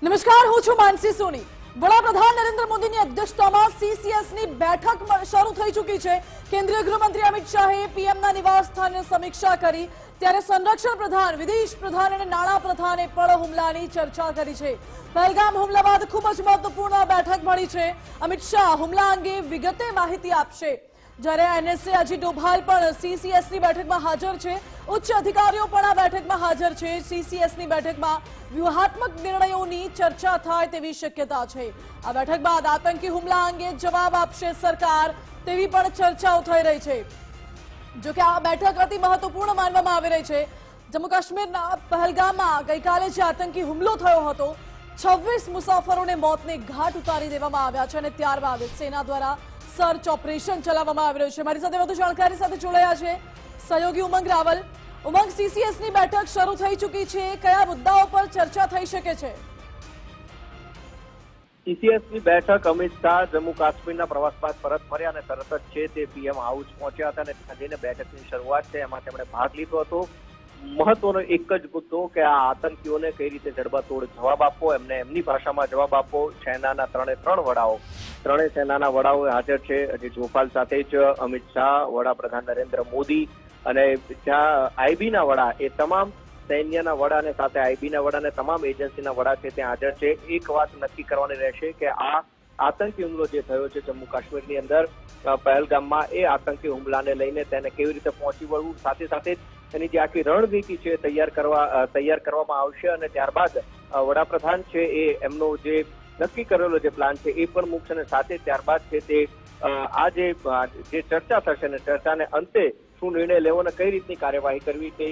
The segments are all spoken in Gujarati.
નમસ્કાર, હું છું માનસી સોની। વડાપ્રધાન નરેન્દ્ર મોદીની અધ્યક્ષતામાં સીસીએસની બેઠક શરૂ થઈ ચૂકી છે। કેન્દ્રીય ગૃહમંત્રી અમિત શાહે પીએમના નિવાસ સ્થાને સમીક્ષા કરી, ત્યારે સંરક્ષણ પ્રધાન, વિદેશ પ્રધાન અને નાણાં પ્રધાને પણ હુમલાની ચર્ચા કરી છે। પહેલગામ હુમલા બાદ ખૂબ જ મહત્વપૂર્ણ બેઠક મળી છે। અમિત શાહ હુમલા અંગે વિગતે માહિતી આપશે, જ્યારે એનએસએ અજીત ડોભાલ પણ સીસીએસની બેઠકમાં હાજર છે। ઉચ્ચ અધિકારીઓ પણ આ બેઠકમાં હાજર છે। સીસીએસની બેઠકમાં વ્યૂહાત્મક નિર્ણયોની ચર્ચા થાય તેવી શક્યતા છે। આ બેઠક બાદ આતંકી હુમલા અંગે જવાબ આપશે સરકાર, તેવી પણ ચર્ચાઓ થઈ રહી છે। જો કે આ બેઠક અતિ મહત્વપૂર્ણ માનવામાં આવી રહી છે। જમ્મુ કાશ્મીરના પહેલગામમાં ગઈકાલે જે આતંકી હુમલો થયો હતો, 26 મુસાફરોને મોતને ઘાટ ઉતારી દેવામાં આવ્યા છે અને ત્યારબાદ સેના દ્વારા સર્ચ ઓપરેશન ચલાવવામાં આવી રહ્યું છે। મારી સાથે વધુ જાણકારી સાથે જોડાયા છે સહયોગી ઉમંગ રાવલ। ઉમંગ, સીસીએસની બેઠક શરૂ થઈ ચૂકી છે, કયા મુદ્દાઓ પર ચર્ચા થઈ શકે છે? સીસીએસની બેઠક અમિત શાહ જમ્મુ કાશ્મીરના પ્રવાસ બાદ પરત ફર્યા અને તરત જ છે તે પીએમ હાઉસ પહોંચ્યા હતા અને ત્યાં જઈને બેઠકની શરૂઆત છે એમાં તેમણે ભાગ લીધો હતો। મહત્વનો એક જ મુદ્દો કે આ આતંકીઓને કઈ રીતે જડબાતોડ જવાબ આપવો, એમને એમની ભાષામાં જવાબ આપવો। સેનાના ત્રણેય સેનાના વડાઓ હાજર છે। અજીત ડોભાલ સાથે જ અમિત શાહ, વડાપ્રધાન નરેન્દ્ર મોદી અને જ્યાં આઈબીના વડા, એ તમામ સૈન્યના વડા અને સાથે આઈબીના વડા અને તમામ એજન્સીના વડા છે ત્યાં હાજર છે। એક વાત નક્કી કરવાની રહેશે કે આ આતંકી હુમલો જે થયો છે જમ્મુ કાશ્મીરની અંદર પહેલગામમાં, એ આતંકી હુમલાને લઈને તેને કેવી રીતે પહોંચી વળવું, સાથે સાથે એની જે આખી રણનીતિ છે તૈયાર કરવામાં આવશે અને ત્યારબાદ વડાપ્રધાન છે એ એમનો જે નક્કી કરેલો જે પ્લાન છે એ પણ મૂકશે અને સાથે ત્યારબાદ છે તે આ જે ચર્ચા થશે ને ચર્ચાને અંતે શું નિર્ણય લેવો અને કઈ રીતની કાર્યવાહી કરવી તે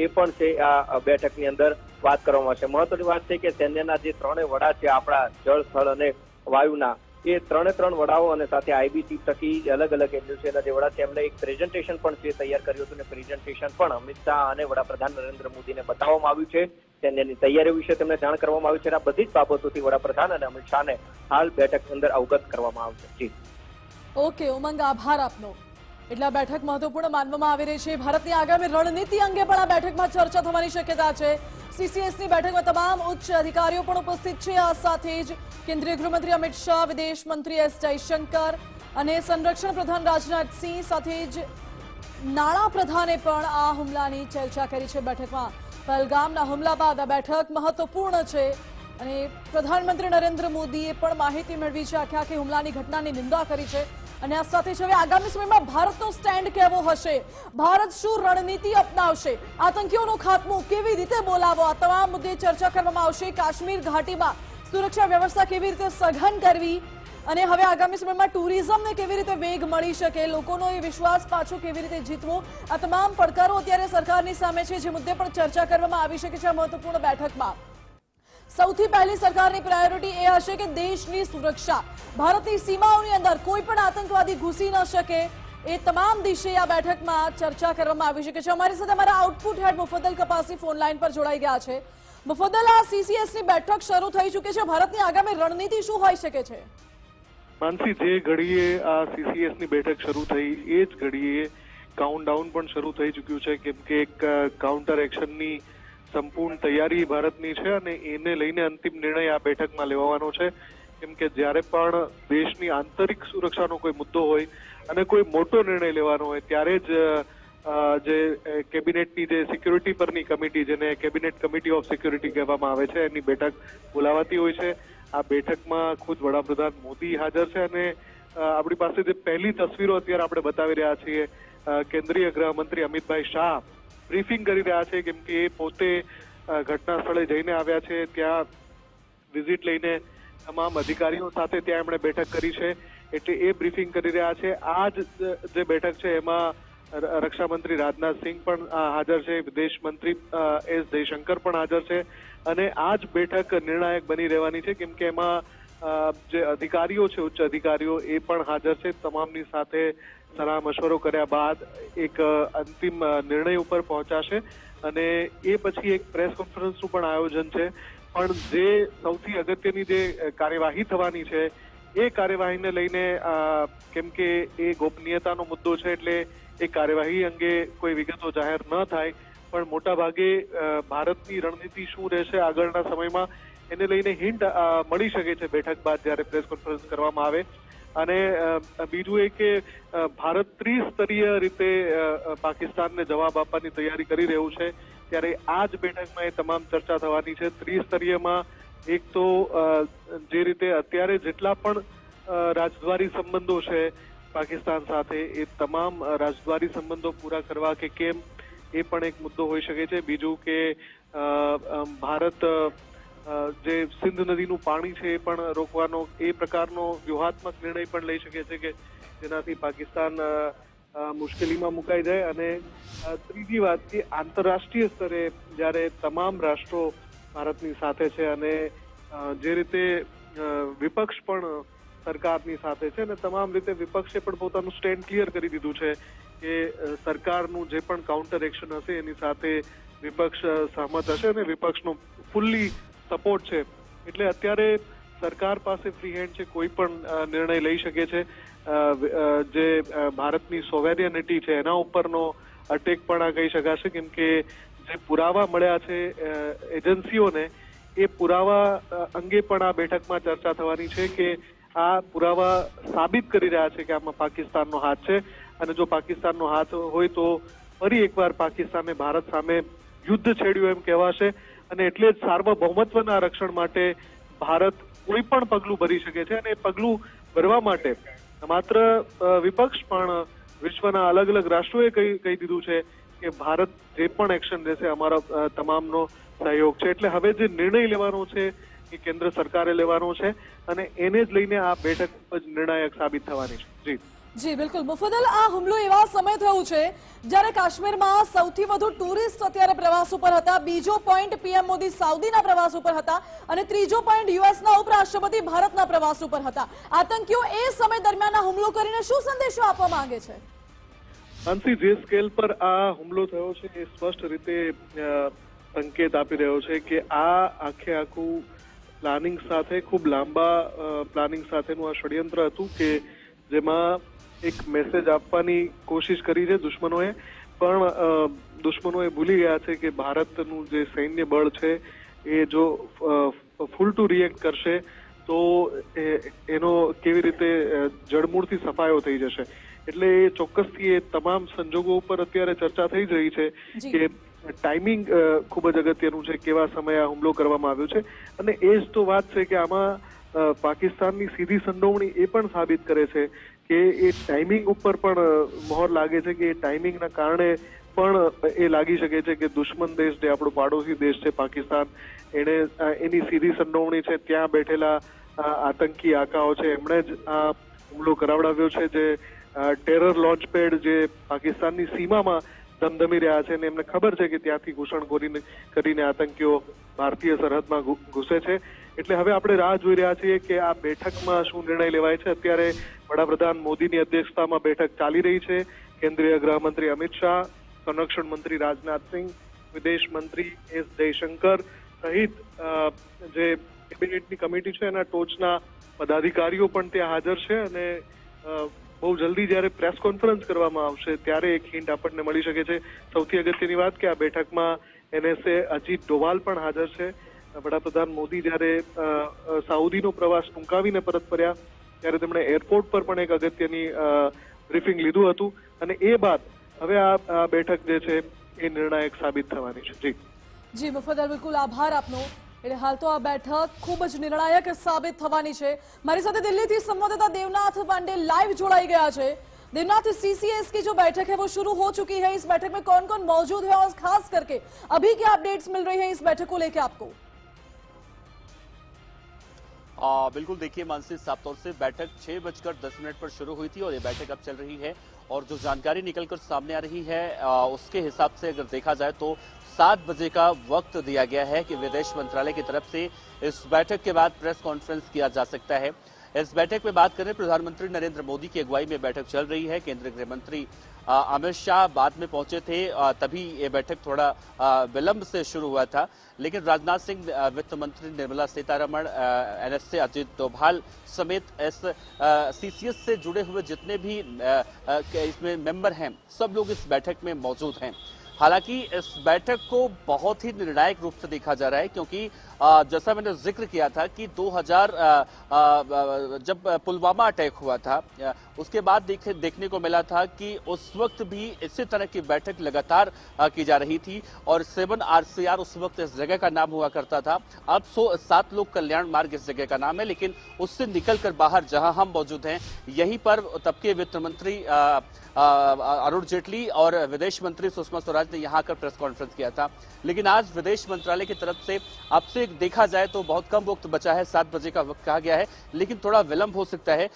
એ પણ છે આ બેઠકની અંદર વાત કરવામાં આવશે। મહત્વની વાત છે કે સૈન્યના જે ત્રણેય વડા છે આપણા જળ, સ્થળ અને વાયુના, એ ત્રણ વડાઓ અને સાથે આઈબી ચીફ થકી અલગ અલગ એજન્સીના જે વડા છે એમને એક પ્રેઝન્ટેશન પણ છે તૈયાર કર્યું હતું અને પ્રેઝન્ટેશન પણ અમિત શાહ અને વડાપ્રધાન નરેન્દ્ર મોદીને બતાવવામાં આવ્યું છે। સૈન્યની તૈયારીઓ વિશે તેમને જાણ કરવામાં આવી છે। આ બધી જ બાબતોથી વડાપ્રધાન અને અમિત શાહને હાલ બેઠક અંદર અવગત કરવામાં આવશે। જી ઓકે ઉમંગ, આભાર આપનો। એટલે આ બેઠક મહત્વપૂર્ણ માનવામાં આવી રહી છે। ભારતની આગામી રણનીતિ અંગે પણ આ બેઠકમાં ચર્ચા થવાની શક્યતા છે। સીસીએસની બેઠકમાં તમામ ઉચ્ચ અધિકારીઓ પણ ઉપસ્થિત છે। આ સાથે જ કેન્દ્રીય ગૃહમંત્રી અમિત શાહ, વિદેશ મંત્રી એસ જયશંકર અને સંરક્ષણ પ્રધાન રાજનાથ સિંહ સાથે જ નાણાં પ્રધાને પણ આ હુમલાની ચર્ચા કરી છે બેઠકમાં। પહેલગામના હુમલા બાદ આ બેઠક મહત્વપૂર્ણ છે અને પ્રધાનમંત્રી નરેન્દ્ર મોદીએ પણ માહિતી મેળવી છે, આખી હુમલાની ઘટનાની નિંદા કરી છે અને આ સાથે જ હવે આગામી સમયમાં ભારતનો સ્ટેન્ડ કેવો હશે, ભારત શું રણનીતિ અપનાવશે, આતંકીઓનો ખાત્મો કેવી રીતે બોલાવો, આ તમામ મુદ્દે ચર્ચા કરવામાં આવશે। કાશ્મીર ઘાટીમાં સુરક્ષા વ્યવસ્થા કેવી રીતે સઘન કરવી અને હવે આગામી સમયમાં ટુરિઝમને કેવી રીતે વેગ મળી શકે, લોકોનો એ વિશ્વાસ પાછો કેવી રીતે જીતવો, આ તમામ પડકારો અત્યારે સરકારની સામે છે, જે મુદ્દે પણ ચર્ચા કરવામાં આવી શકે છે આ મહત્વપૂર્ણ બેઠકમાં। સૌથી પહેલી સરકારની પ્રાયોરિટી એ હશે કે દેશની સુરક્ષા, ભારતની સીમાઓની અંદર કોઈ પણ આતંકવાદી ઘૂસી ન શકે, એ તમામ દિશે આ બેઠકમાં ચર્ચા કરવામાં આવી શકે છે। અમારી સાથે અમારા આઉટપુટ હેડ મુફદ્દલ કપાસી ફોન લાઈન પર જોડાઈ ગયા છે। મુફદ્દલ, આ સીસીએસની બેઠક શરૂ થઈ ચૂકી છે, ભારતની આગામી રણનીતિ શું હોઈ શકે છે? માનસી, જે ઘડીએ આ સીસીએસની બેઠક શરૂ થઈ એ જ ઘડીએ કાઉન્ટડાઉન પણ શરૂ થઈ ચૂક્યું છે, કેમ કે એક કાઉન્ટર એક્શનની સંપૂર્ણ તૈયારી ભારતની છે અને એને લઈને અંતિમ નિર્ણય આ બેઠકમાં લેવાનો છે। કેમ કે જ્યારે પણ દેશની આંતરિક સુરક્ષાનો કોઈ મુદ્દો હોય અને કોઈ મોટો નિર્ણય લેવાનો હોય ત્યારે જ જે કેબિનેટની જે સિક્યુરિટી પરની કમિટી, જેને કેબિનેટ કમિટી ઓફ સિક્યુરિટી કહેવામાં આવે છે, એની બેઠક બોલાવાતી હોય છે। આ બેઠકમાં ખુદ વડાપ્રધાન મોદી હાજર છે અને આપણી પાસે જે પહેલી તસવીરો અત્યારે આપણે બતાવી રહ્યા છીએ, કેન્દ્રીય ગૃહમંત્રી અમિતભાઈ શાહ બ્રીફિંગ કરી રહ્યા છે, કેમ કે એ પોતે ઘટના સ્થળે જઈને આવ્યા છે, ત્યાં વિઝિટ લઈને તમામ અધિકારીઓ સાથે ત્યાં એમણે બેઠક કરી છે, એટલે એ બ્રીફિંગ કરી રહ્યા છે। આ જે બેઠક છે એમાં રક્ષામંત્રી રાજનાથ સિંહ પણ હાજર છે, વિદેશ મંત્રી એસ જયશંકર પણ હાજર છે અને આ જ બેઠક નિર્ણાયક બની રહેવાની છે, કેમ કે એમાં જે અધિકારીઓ છે, ઉચ્ચ અધિકારીઓ, એ પણ હાજર છે। તમામની સાથે સલાહ મશવરો કર્યા બાદ એક અંતિમ નિર્ણય ઉપર પહોંચાશે અને એ પછી એક પ્રેસ કોન્ફરન્સનું પણ આયોજન છે। પણ જે સૌથી અગત્યની જે કાર્યવાહી થવાની છે એ કાર્યવાહીને લઈને, કેમ કે એ ગોપનીયતાનો મુદ્દો છે, એટલે એ કાર્યવાહી અંગે કોઈ વિગતો જાહેર ન થાય, પણ મોટા ભાગે ભારતની રણનીતિ શું રહેશે આગળના સમયમાં એને લઈને હિન્ટ મળી શકે છે બેઠક બાદ જ્યારે પ્રેસ કોન્ફરન્સ કરવામાં આવે. અને બીજું એ કે ભારત ત્રિસ્તરીય રીતે પાકિસ્તાનને જવાબ આપવાની તૈયારી કરી રહ્યું છે, ત્યારે આ જ બેઠકમાં એ તમામ ચર્ચા થવાની છે. ત્રિસ્તરીયમાં એક તો જે રીતે અત્યારે જેટલા પણ રાજદ્વારી સંબંધો છે પાકિસ્તાન સાથે, એ તમામ રાજદ્વારી સંબંધો પૂરા કરવા કે કેમ, એ પણ એક મુદ્દો હોઈ શકે છે. બીજું કે ભારત જે સિંધ નદીનું પાણી છે એ પણ રોકવાનો એ પ્રકારનો વ્યૂહાત્મક નિર્ણય પણ લઈ શકે છે કે જેનાથી પાકિસ્તાન મુશ્કેલીમાં મુકાઈ જાય. અને ત્રીજી વાત કે આંતરરાષ્ટ્રીય સ્તરે જ્યારે તમામ રાષ્ટ્રો ભારતની સાથે છે અને જે રીતે વિપક્ષ પણ સરકારની સાથે છે અને તમામ રીતે વિપક્ષે પણ પોતાનું સ્ટેન્ડ ક્લિયર કરી દીધું છે કે સરકારનું જે પણ કાઉન્ટર એક્શન હશે એની સાથે વિપક્ષ સહમત હશે અને વિપક્ષનો ફુલ્લી સપોર્ટ છે. એટલે અત્યારે સરકાર પાસે ફ્રી હેન્ડ છે, કોઈ પણ નિર્ણય લઈ શકે છે. જે ભારતની સોવેરિયનિટી છે એના ઉપરનો અટેક પણ આ કહી શકાશે, કેમ કે જે પુરાવા મળ્યા છે એજન્સીઓને, એ પુરાવા અંગે પણ આ બેઠકમાં ચર્ચા થવાની છે કે આ પુરાવા સાબિત કરી રહ્યા છે કે આમાં પાકિસ્તાનનો હાથ છે. અને જો પાકિસ્તાનનો હાથ હોય તો ફરી એકવાર પાકિસ્તાને ભારત સામે યુદ્ધ છેડ્યું એમ કહેવાશે. અને એટલે જ સાર્વભૌમત્વના રક્ષણ માટે ભારત કોઈ પણ પગલું ભરી શકે છે. અને એ પગલું ભરવા માટે માત્ર વિપક્ષ પણ વિશ્વના અલગ અલગ રાષ્ટ્રોએ કહી દીધું છે કે ભારત જે પણ એક્શન લેશે અમારા તમામનો સહયોગ છે. એટલે હવે જે નિર્ણય લેવાનો છે એ કેન્દ્ર સરકારે લેવાનો છે અને એને જ લઈને આ બેઠક જ નિર્ણાયક સાબિત થવાની છે. જી બિલકુલ મુફદ્દલ, આ હુમલો એવા સમય થયું છે જ્યારે કાશ્મીરમાં સૌથી વધુ ટુરિસ્ટ અત્યારે પ્રવાસ ઉપર હતા, બીજો પોઈન્ટ પીએમ મોદી સાઉદીના પ્રવાસ ઉપર હતા અને ત્રીજો પોઈન્ટ યુએસના ઉપરાષ્ટ્રપતિ ભારતના પ્રવાસ ઉપર હતા. આતંકીઓ એ સમય દરમિયાન આ હુમલો કરીને શું સંદેશો આપવા માંગે છે? માનસી, જે સ્કેલ પર આ હુમલો થયો છે એ સ્પષ્ટ રીતે સંકેત આપી રહ્યો છે કે આ આખું પ્લાનિંગ સાથે, ખૂબ લાંબા પ્લાનિંગ સાથેનું આ ષડયંત્ર હતું કે જેમાં એક મેસેજ આપવાની કોશિશ કરી છે દુશ્મનોએ, પણ દુશ્મનોએ ભૂલી ગયા છે કે ભારતનું જે સૈન્ય બળ છે એ જો ફૂલ ટુ રિએક્ટ કરશે તો એનો કેવી રીતે જડમૂળથી સફાયો થઈ જશે. એટલે એ ચોક્કસથી એ તમામ સંજોગો ઉપર અત્યારે ચર્ચા થઈ જ રહી છે કે ટાઈમિંગ ખૂબ જ અગત્યનું છે, કેવા સમયે આ હુમલો કરવામાં આવ્યો છે. અને એ જ તો વાત છે કે આમાં પાકિસ્તાનની સીધી સંડોવણી એ પણ સાબિત કરે છે કે એ ટાઈમિંગ ઉપર પણ મોહર લાગે છે કે એ ટાઈમિંગના કારણે પણ એ લાગી શકે છે કે દુશ્મન દેશ, જે આપણો પાડોશી દેશ છે પાકિસ્તાન, એને એની સીધી સંડોવણી છે ત્યાં બેઠેલા આતંકી આકાઓ છે, એમણે જ આ હુમલો કરાવડાવ્યો છે. જે ટેરર લોન્ચ પેડ જે પાકિસ્તાનની સીમામાં ધમધમી રહ્યા છે અને એમને ખબર છે કે ત્યાંથી ઘૂસણખોરી કરીને આતંકીઓ ભારતીય સરહદમાં ઘૂસે છે. એટલે હવે આપણે રાહ જોઈ રહ્યા છીએ કે આ બેઠકમાં શું નિર્ણય લેવાય છે. અત્યારે વડાપ્રધાન મોદીની અધ્યક્ષતામાં બેઠક ચાલી રહી છે. કેન્દ્રીય ગૃહમંત્રી અમિત શાહ, સંરક્ષણ મંત્રી રાજનાથસિંહ, વિદેશ મંત્રી એસ જયશંકર સહિત જે કેબિનેટની કમિટી છે એના ટોચના પદાધિકારીઓ પણ ત્યાં હાજર છે. અને બહુ જલ્દી જ્યારે પ્રેસ કોન્ફરન્સ કરવામાં આવશે ત્યારે એક હિન્ટ આપણને મળી શકે છે. સૌથી અગત્યની વાત કે આ બેઠકમાં NSA અજીત ડોભાલ પણ હાજર છે. વડાપ્રધાન મોદી જ્યારે સાઉદીનો પ્રવાસ ટૂંકાવીને પરત ફર્યા ત્યારે તેમણે એરપોર્ટ પર પણ એક અગત્યની બ્રીફિંગ લીધું હતું. અને એ બાદ હવે આ બેઠક જે છે એ નિર્ણાયક સાબિત થવાની છે. જી મુફદ્દલ, બિલકુલ આભાર આપનો. એટલે હાલ તો આ બેઠક ખૂબ જ નિર્ણાયક સાબિત થવાની છે. મારી સાથે દિલ્હીથી संवाददाता देवनाथ पांडे लाइव जुड़ाई गया है. देवनाथ, CCS की जो बैठक है वो शुरू हो चुकी है. इस बैठक में कौन कौन मौजूद है और खास करके अभी क्या अपडेट्स मिल रही है इस बैठक को लेकर आपको? बिल्कुल, देखिए मानसी, साफ तौर से बैठक 6:10 पर शुरू हुई थी और ये बैठक अब चल रही है. और जो जानकारी निकलकर सामने आ रही है उसके हिसाब से अगर देखा जाए तो 7 बजे का वक्त दिया गया है कि विदेश मंत्रालय की तरफ से इस बैठक के बाद प्रेस कॉन्फ्रेंस किया जा सकता है. इस बैठक में बात करें, प्रधानमंत्री नरेंद्र मोदी की अगुवाई में बैठक चल रही है. केंद्रीय गृह मंत्री अमित शाह बाद में पहुंचे थे, तभी ये बैठक थोड़ा विलंब से शुरू हुआ था. लेकिन राजनाथ सिंह, वित्त मंत्री निर्मला सीतारमण, NSA अजीत डोभाल समेत CCS से जुड़े हुए जितने भी इसमें मेंबर हैं, सब लोग इस बैठक में मौजूद हैं. हालांकि इस बैठक को बहुत ही निर्णायक रूप से देखा जा रहा है क्योंकि जैसा मैंने जिक्र किया था कि 2000 जब पुलवामा अटैक हुआ था, उसके बाद देखने को मिला था कि उस वक्त भी इसी तरह की बैठक लगातार की जा रही थी और 7 RCR उस वक्त इस जगह का नाम हुआ करता था। अब 7 लोक कल्याण मार्ग इस जगह का नाम है, लेकिन उससे निकलकर बाहर जहां हम मौजूद हैं, यहीं पर तब के वित्त मंत्री अरुण जेटली और विदेश मंत्री सुषमा स्वराज ने यहां आकर प्रेस कॉन्फ्रेंस किया था। लेकिन आज विदेश मंत्रालय की तरफ से अब से देखा जाए तो बहुत कम वक्त बचा है, 7 बजे का वक्त कहा गया है, लेकिन थोड़ा विलंब हो सकता है।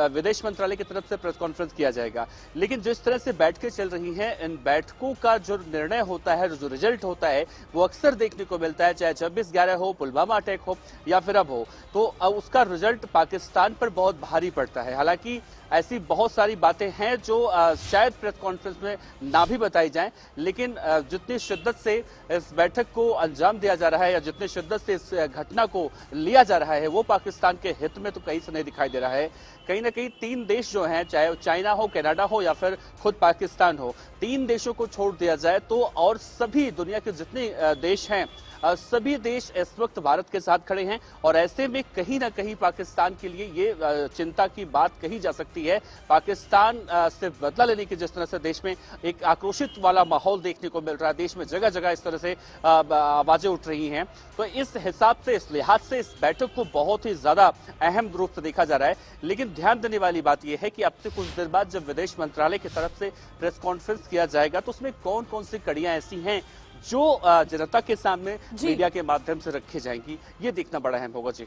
विदेश मंत्रालय की तरफ से प्रेस कॉन्फ्रेंस किया जाएगा। लेकिन जिस तरह से बैठकें चल रही हैं, इन बैठकों का जो निर्णय होता है, जो रिजल्ट होता है, वो अक्सर देखने को मिलता है, चाहे 26/11 हो, पुलवामा अटैक हो या फिर अब हो, तो उसका रिजल्ट पाकिस्तान पर बहुत भारी पड़ता है। हालांकि ऐसी बहुत सारी बातें हैं जो शायद प्रेस कॉन्फ्रेंस में ना भी बताई जाएं, लेकिन जितनी शिद्दत से इस बैठक को अंजाम दिया जा रहा है या जितनी शिद्दत से इस घटना को लिया जा रहा है, वो पाकिस्तान के हित में तो कहीं से नहीं दिखाई दे रहा है। कहीं ना कहीं 3 देश जो हैं, चाहे चाइना हो, कनाडा हो या फिर खुद पाकिस्तान हो, 3 देशों को छोड़ दिया जाए तो और सभी दुनिया के जितने देश हैं, सभी देश इस वक्त भारत के साथ खड़े हैं और ऐसे में कहीं ना कहीं पाकिस्तान के लिए ये चिंता की बात कही जा सकती है। पाकिस्तान से बदला लेने की जिस तरह से देश में एक आक्रोशित वाला माहौल देखने को मिल रहा है, देश में जगह जगह इस तरह से आवाजें उठ रही हैं, तो इस हिसाब से, इस लिहाज से इस बैठक को बहुत ही ज्यादा अहम रूप से देखा जा रहा है। लेकिन ध्यान देने वाली बात यह है कि अब से कुछ देर बाद जब विदेश मंत्रालय की तरफ से प्रेस कॉन्फ्रेंस किया जाएगा तो उसमें कौन कौन सी कड़ियां ऐसी हैं जो जनता के सामने मीडिया के माध्यम से रखी जाएंगी, ये देखना बड़ा अहम होगा। जी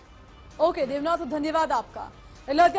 ओके देवनाथ, धन्यवाद आपका।